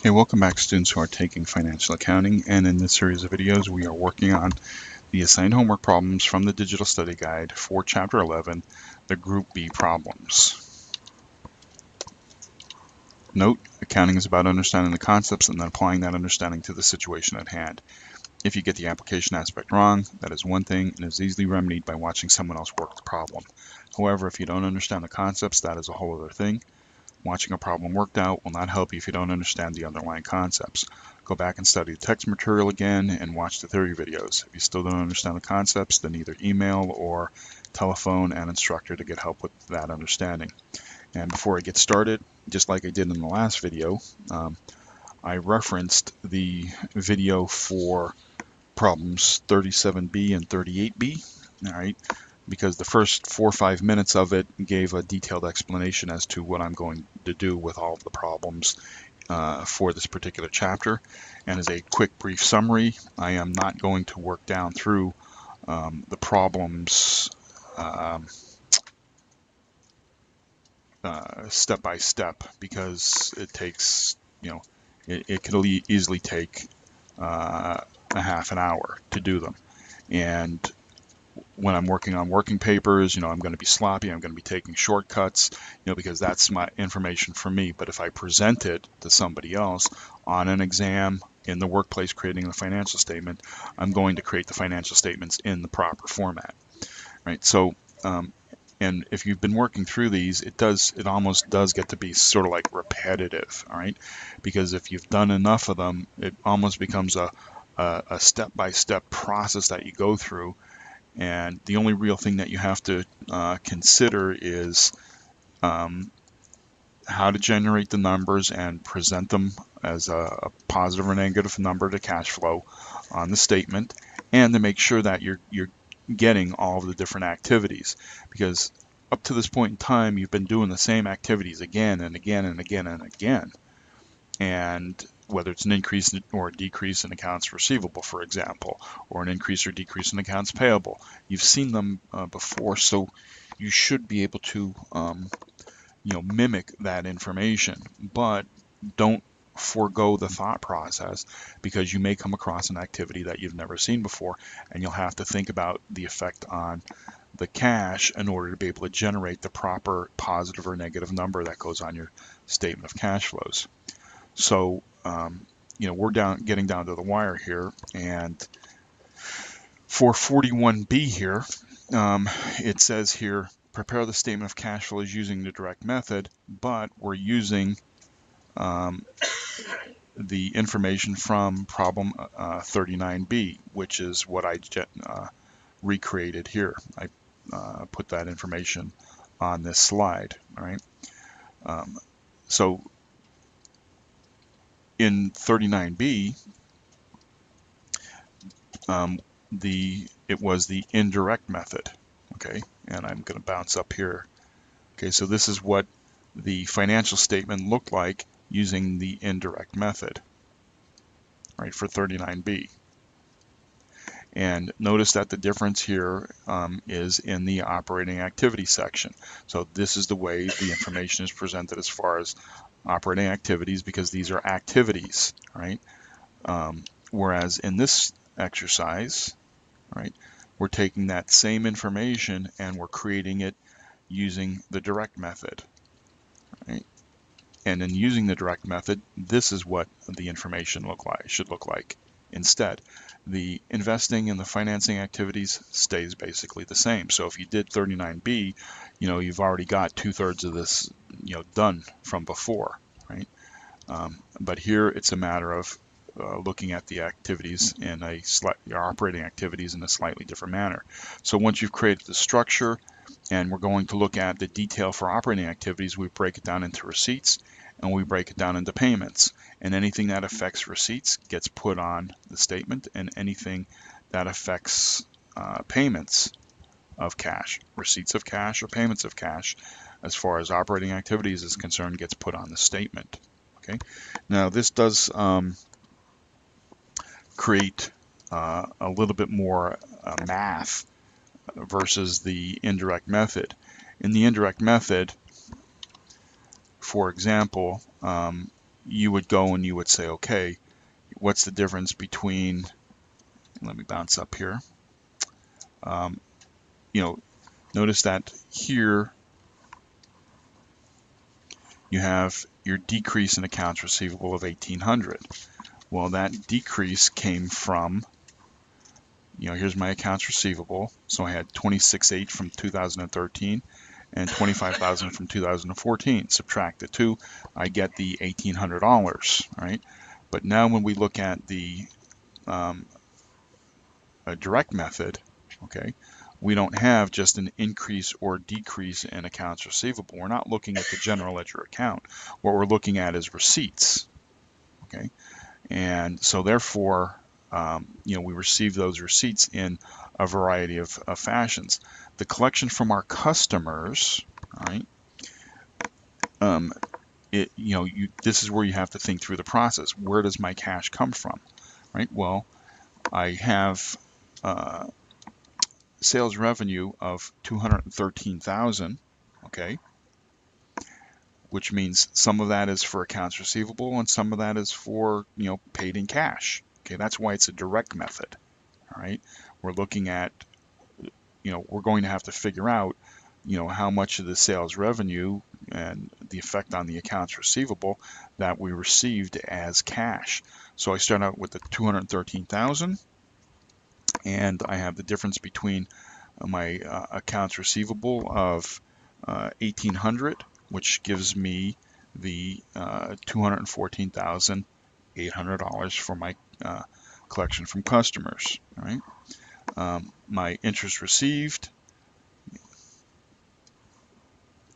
Hey, welcome back, students who are taking financial accounting, and in this series of videos we are working on the assigned homework problems from the digital study guide for chapter 11, the group B problems. Note, accounting is about understanding the concepts and then applying that understanding to the situation at hand. If you get the application aspect wrong, that is one thing and is easily remedied by watching someone else work the problem. However, if you don't understand the concepts, that is a whole other thing. Watching a problem worked out will not help you if you don't understand the underlying concepts. Go back and study the text material again and watch the theory videos. If you still don't understand the concepts, then either email or telephone an instructor to get help with that understanding. And before I get started, just like I did in the last video, I referenced the video for problems 37B and 38B, all right, because the first 4 or 5 minutes of it gave a detailed explanation as to what I'm going to do with all of the problems for this particular chapter. And as a quick brief summary, I am not going to work down through the problems step by step, because it takes, it could easily take a half an hour to do them. And when I'm working on working papers, I'm going to be sloppy. I'm going to be taking shortcuts, because that's my information for me. But if I present it to somebody else on an exam, in the workplace, creating the financial statement, I'm going to create the financial statements in the proper format, right? So, and if you've been working through these, it almost does get to be sort of like repetitive, all right? Because if you've done enough of them, it almost becomes a step-by-step process that you go through. And the only real thing that you have to consider is how to generate the numbers and present them as a positive or negative number to cash flow on the statement, and to make sure that you're getting all of the different activities, because up to this point in time you've been doing the same activities again and again and again and again. And whether it's an increase or a decrease in accounts receivable, for example, or an increase or decrease in accounts payable, you've seen them before, so you should be able to mimic that information. But don't forego the thought process, because you may come across an activity that you've never seen before, and you'll have to think about the effect on the cash in order to be able to generate the proper positive or negative number that goes on your statement of cash flows. So, we're getting down to the wire here, and for 41B here, it says here, prepare the statement of cash flows using the direct method, but we're using the information from problem 39B, which is what I recreated here. I put that information on this slide, all right? So in 39B, it was the indirect method, okay? And I'm going to bounce up here. Okay, so this is what the financial statement looked like using the indirect method, right, for 39B. And notice that the difference here is in the operating activity section. So this is the way the information is presented as far as operating activities, because these are activities, right? Whereas in this exercise, right, we're taking that same information and we're creating it using the direct method, right? And in using the direct method, this is what the information should look like. Instead, the investing and the financing activities stays basically the same. So if you did 39B, you've already got 2/3 of this, done from before, right? But here it's a matter of looking at the activities in your operating activities in a slightly different manner. So once you've created the structure, and we're going to look at the detail for operating activities, we break it down into receipts and we break it down into payments. And anything that affects receipts gets put on the statement, and anything that affects payments of cash, receipts of cash or payments of cash, as far as operating activities is concerned, gets put on the statement. Okay. Now this does create a little bit more math versus the indirect method. In the indirect method, for example, you would go and you would say, okay, what's the difference between, let me bounce up here, you know, notice that here you have your decrease in accounts receivable of 1,800. Well, that decrease came from, you know, here's my accounts receivable. So I had 26.8 from 2013 and 25,000 from 2014. Subtract the two, I get the $1,800, right? But now when we look at the a direct method, okay, we don't have just an increase or decrease in accounts receivable. We're not looking at the general ledger account. What we're looking at is receipts, okay? And so therefore, you know, we receive those receipts in a variety of fashions. The collection from our customers, right? You know, this is where you have to think through the process. Where does my cash come from, right? Well, I have sales revenue of 213,000, okay, which means some of that is for accounts receivable and some of that is for, you know, paid in cash. Okay, that's why it's a direct method. All right, we're looking at, you know, we're going to have to figure out, you know, how much of the sales revenue and the effect on the accounts receivable that we received as cash. So I start out with the 213,000, and I have the difference between my accounts receivable of 1,800, which gives me the $214,800 for my collection from customers. All right. My interest received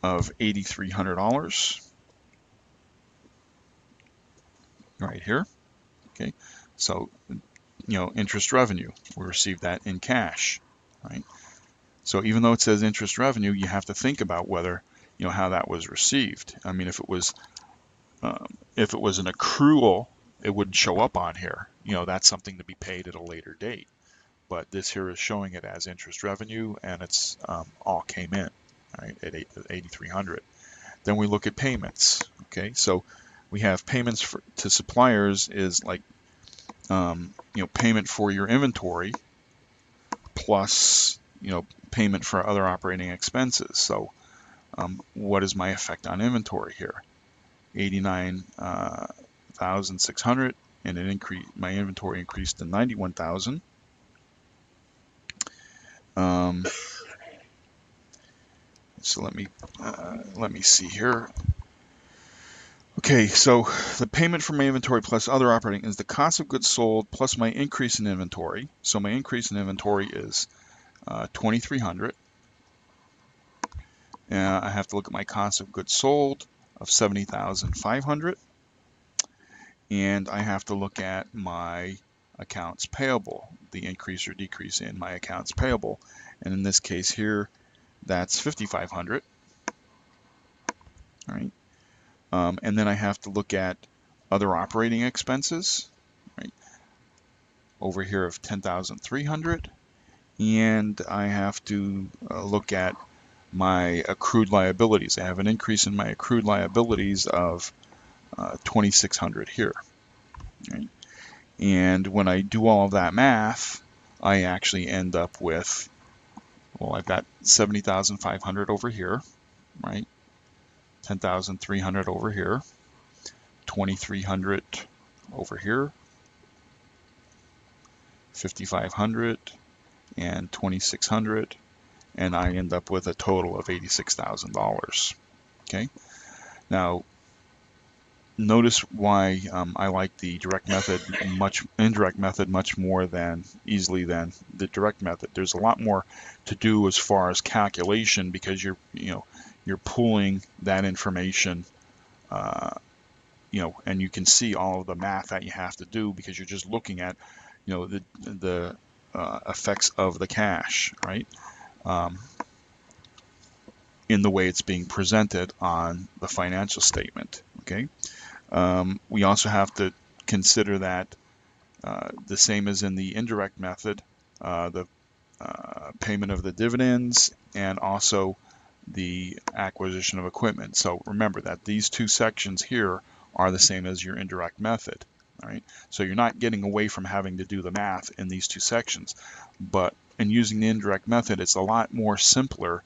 of $8,300 right here. Okay, so, you know, interest revenue, we received that in cash, right? So even though it says interest revenue, you have to think about whether, you know, how that was received. I mean, if it was an accrual, it wouldn't show up on here. You know, that's something to be paid at a later date. But this here is showing it as interest revenue, and it's all came in, right, at 8,300. Then we look at payments. Okay, so we have payments to suppliers is like, you know, payment for your inventory plus, you know, payment for other operating expenses. So what is my effect on inventory here? 89,600, and it increased. My inventory increased to 91,000. So let me see here. Okay, so the payment for my inventory plus other operating is the cost of goods sold plus my increase in inventory. So my increase in inventory is 2,300. I have to look at my cost of goods sold of 70,500, and I have to look at my accounts payable, the increase or decrease in my accounts payable, and in this case here, that's 5,500. All right. And then I have to look at other operating expenses, right, over here of 10,300, and I have to look at my accrued liabilities. I have an increase in my accrued liabilities of 2,600 here. Right? And when I do all of that math, I actually end up with, well, I've got 70,500 over here, right? 10,300 over here, 2,300 over here, 5,500 and 2,600, and I end up with a total of $86,000. Okay. Now, notice why I like the indirect method much more than easily than the direct method. There's a lot more to do as far as calculation because you're pulling that information, and you can see all of the math that you have to do because you're just looking at, the effects of the cash, right? In the way it's being presented on the financial statement. Okay. We also have to consider that the same as in the indirect method, the payment of the dividends and also the acquisition of equipment. So remember that these two sections here are the same as your indirect method. All right, so you're not getting away from having to do the math in these two sections, but in using the indirect method, it's a lot more simpler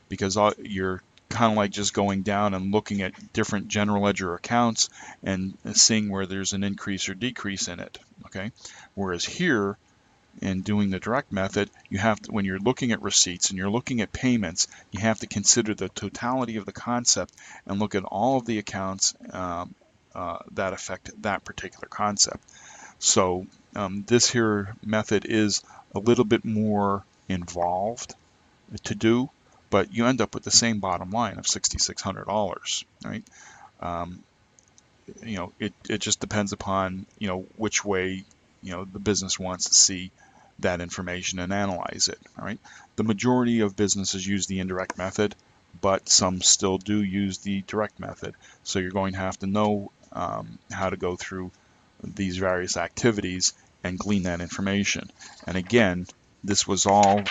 because you're kind of like just going down and looking at different general ledger accounts and seeing where there's an increase or decrease in it. Okay, whereas here in doing the direct method, you have to, when you're looking at receipts and you're looking at payments, you have to consider the totality of the concept and look at all of the accounts that affect that particular concept. So this here method is a little bit more involved to do, but you end up with the same bottom line of $6,600, right? You know, it just depends upon, you know, which way, you know, the business wants to see that information and analyze it. All right. The majority of businesses use the indirect method, but some still do use the direct method. So you're going to have to know how to go through these various activities and glean that information. And again, this was all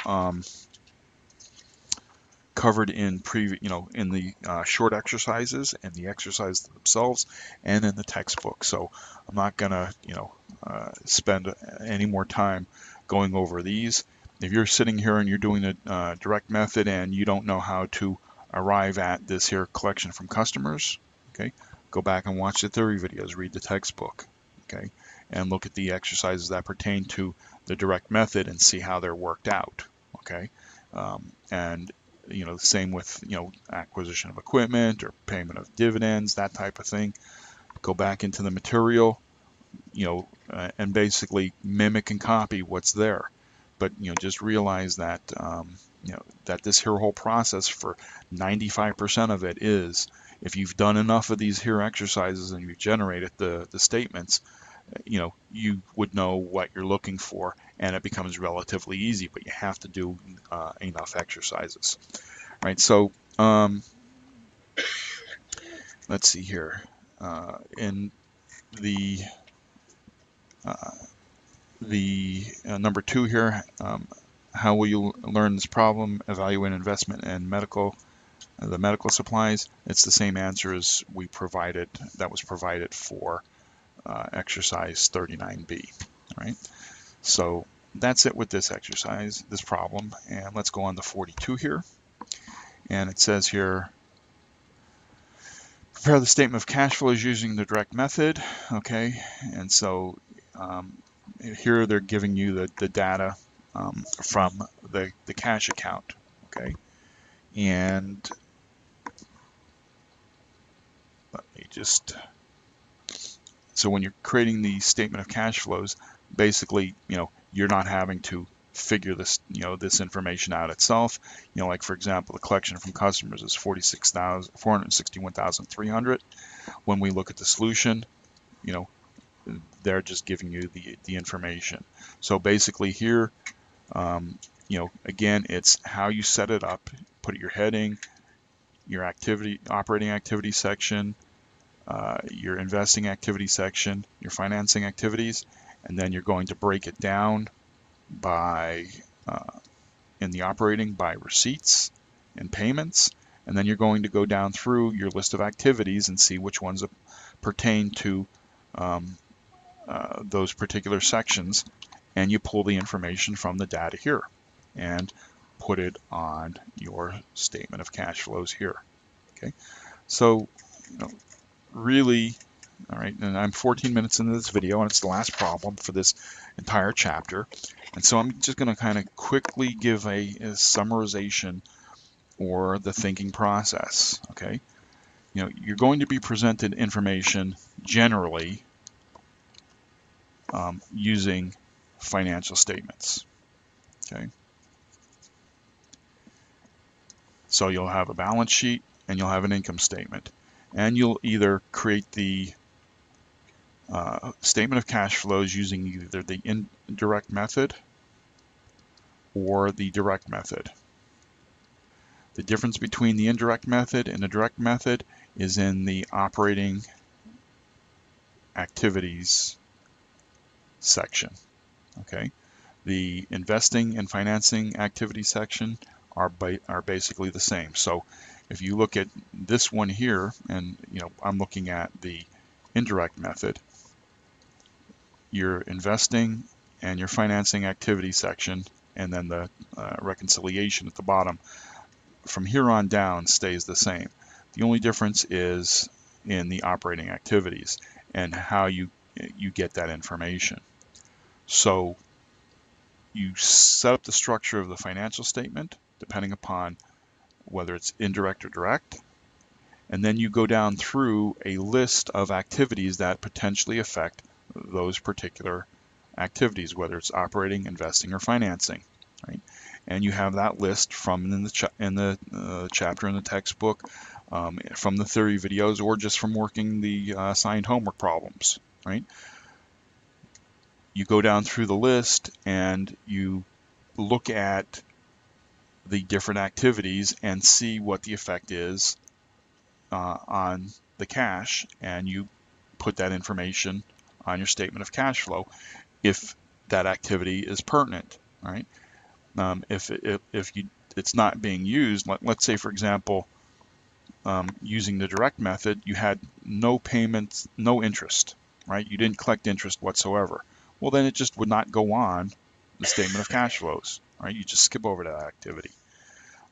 covered in in the short exercises and the exercises themselves and in the textbook. So I'm not gonna spend any more time going over these. If you're sitting here and you're doing the direct method and you don't know how to arrive at this here collection from customers, okay, go back and watch the theory videos, read the textbook, okay, and look at the exercises that pertain to the direct method and see how they're worked out, okay. And the same with acquisition of equipment or payment of dividends, that type of thing. Go back into the material, and basically mimic and copy what's there. But just realize that that this here whole process, for 95% of it, is if you've done enough of these here exercises and you've generated the statements, you would know what you're looking for, and it becomes relatively easy. But you have to do enough exercises, right? So let's see here. In the number 2 here, how will you learn this problem? Evaluate investment and the medical supplies. It's the same answer as we provided, that was provided for exercise 39B. All right. So that's it with this exercise, this problem, and let's go on to 42 here. And it says here, prepare the statement of cash flows using the direct method. Okay, and so here they're giving you the data from the cash account. Okay, and let me just, so when you're creating the statement of cash flows, basically you're not having to figure this this information out itself. Like for example, the collection from customers is 461,300. When we look at the solution, they're just giving you the information. So basically here, again, it's how you set it up. Put your heading, your operating activity section, your investing activity section, your financing activities, and then you're going to break it down by in the operating by receipts and payments, and then you're going to go down through your list of activities and see which ones pertain to those particular sections, and you pull the information from the data here and put it on your statement of cash flows here. Okay, so really, all right, and I'm 14 minutes into this video, and it's the last problem for this entire chapter. And so I'm just going to kind of quickly give a summarization or the thinking process. Okay, you're going to be presented information generally using financial statements. Okay, so you'll have a balance sheet and you'll have an income statement, and you'll either create the statement of cash flows using either the indirect method or the direct method. The difference between the indirect method and the direct method is in the operating activities section. Okay, the investing and financing activity section are basically the same. So if you look at this one here, and I'm looking at the indirect method, your investing and your financing activity section, and then the reconciliation at the bottom, from here on down stays the same. The only difference is in the operating activities and how you get that information. So you set up the structure of the financial statement depending upon whether it's indirect or direct, and then you go down through a list of activities that potentially affect those particular activities, whether it's operating, investing, or financing, right? And you have that list from in the chapter in the textbook, from the theory videos, or just from working the assigned homework problems, right? You go down through the list and you look at the different activities and see what the effect is on the cash, and you put that information on your statement of cash flow if that activity is pertinent, right? If it's not being used, let's say for example, using the direct method, you had no payments, no interest, right? You didn't collect interest whatsoever. Well, then it just would not go on the statement of cash flows, right? You just skip over that activity.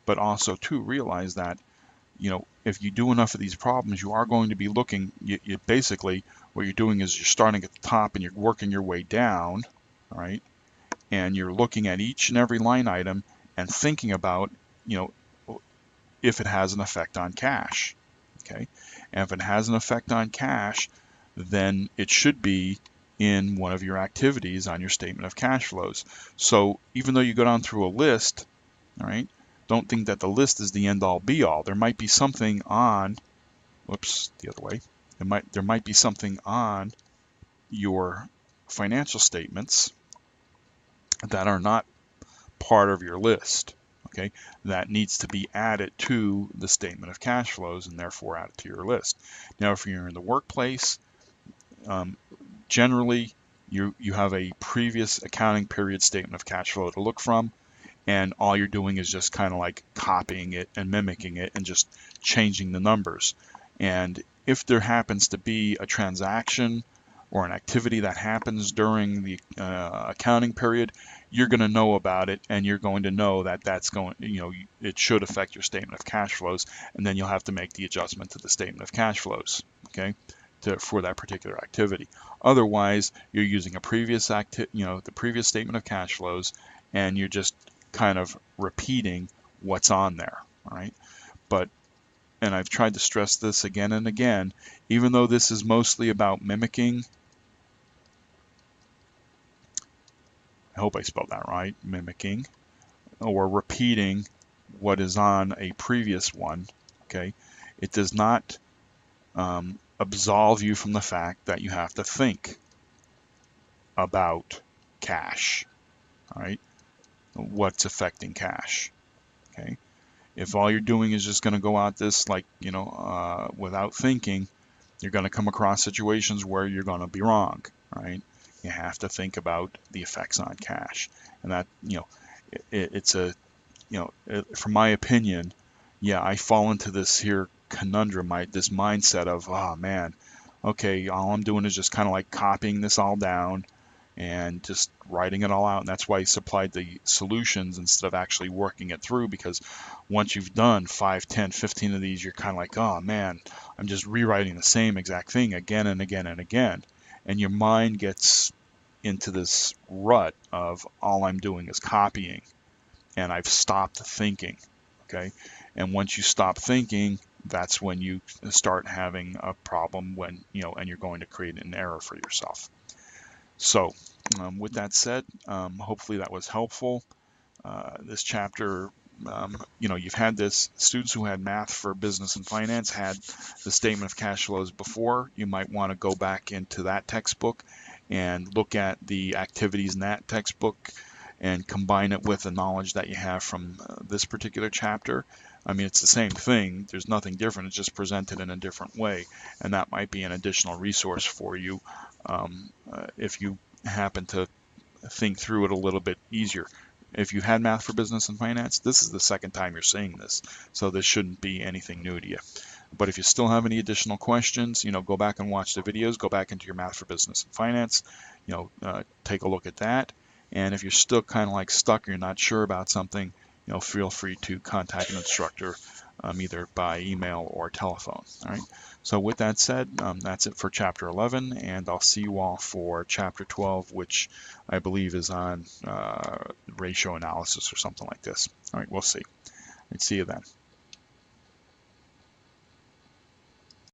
But also too, realize that, you know, if you do enough of these problems, you are going to be looking, you basically, what you're doing is you're starting at the top and you're working your way down, right? And you're looking at each and every line item and thinking about, you know, if it has an effect on cash, okay? And if it has an effect on cash, then it should be in one of your activities on your statement of cash flows. So even though you go down through a list, all right, don't think that the list is the end-all be-all. There might be something on, whoops, the other way. There might be something on your financial statements that are not part of your list, okay, that needs to be added to the statement of cash flows and therefore added to your list. Now, if you're in the workplace, generally you have a previous accounting period statement of cash flow to look from, and all you're doing is just kind of like copying it and mimicking it and just changing the numbers. And if there happens to be a transaction or an activity that happens during the accounting period, you're going to know about it, and you're going to know that that's going, you know, it should affect your statement of cash flows, and then you'll have to make the adjustment to the statement of cash flows, okay, for that particular activity. Otherwise, you're using a previous the previous statement of cash flows, and you're just kind of repeating what's on there, all right? But, and I've tried to stress this again and again, even though this is mostly about mimicking, I hope I spelled that right, mimicking, or repeating what is on a previous one, okay? It does not absolve you from the fact that you have to think about cash, all right? What's affecting cash, okay? If all you're doing is just going to go out this, like, you know, without thinking, you're going to come across situations where you're going to be wrong, right? You have to think about the effects on cash, and that, you know, it's a, you know, from my opinion, yeah, I fall into this here conundrum, this mindset of, oh man, okay, all I'm doing is just kind of like copying this all down and just writing it all out. And that's why he supplied the solutions instead of actually working it through, because once you've done 5, 10, 15 of these, you're kind of like, oh man, I'm just rewriting the same exact thing again and again and again. And your mind gets into this rut of all I'm doing is copying, and I've stopped thinking, okay? And once you stop thinking, that's when you start having a problem, when, you know, and you're going to create an error for yourself. So with that said, hopefully that was helpful. This chapter, you know, you've had this, students who had math for business and finance had the statement of cash flows before. You might want to go back into that textbook and look at the activities in that textbook and combine it with the knowledge that you have from this particular chapter. I mean, it's the same thing. There's nothing different. It's just presented in a different way, and that might be an additional resource for you if you happen to think through it a little bit easier. If you had math for business and finance, this is the second time you're seeing this, so this shouldn't be anything new to you. But if you still have any additional questions, go back and watch the videos, go back into your Math for Business and Finance, take a look at that. And if you're still kind of like stuck or you're not sure about something, feel free to contact an instructor either by email or telephone. All right. So with that said, that's it for Chapter 11, and I'll see you all for Chapter 12, which I believe is on ratio analysis or something like this. All right, we'll see. All right, see you then.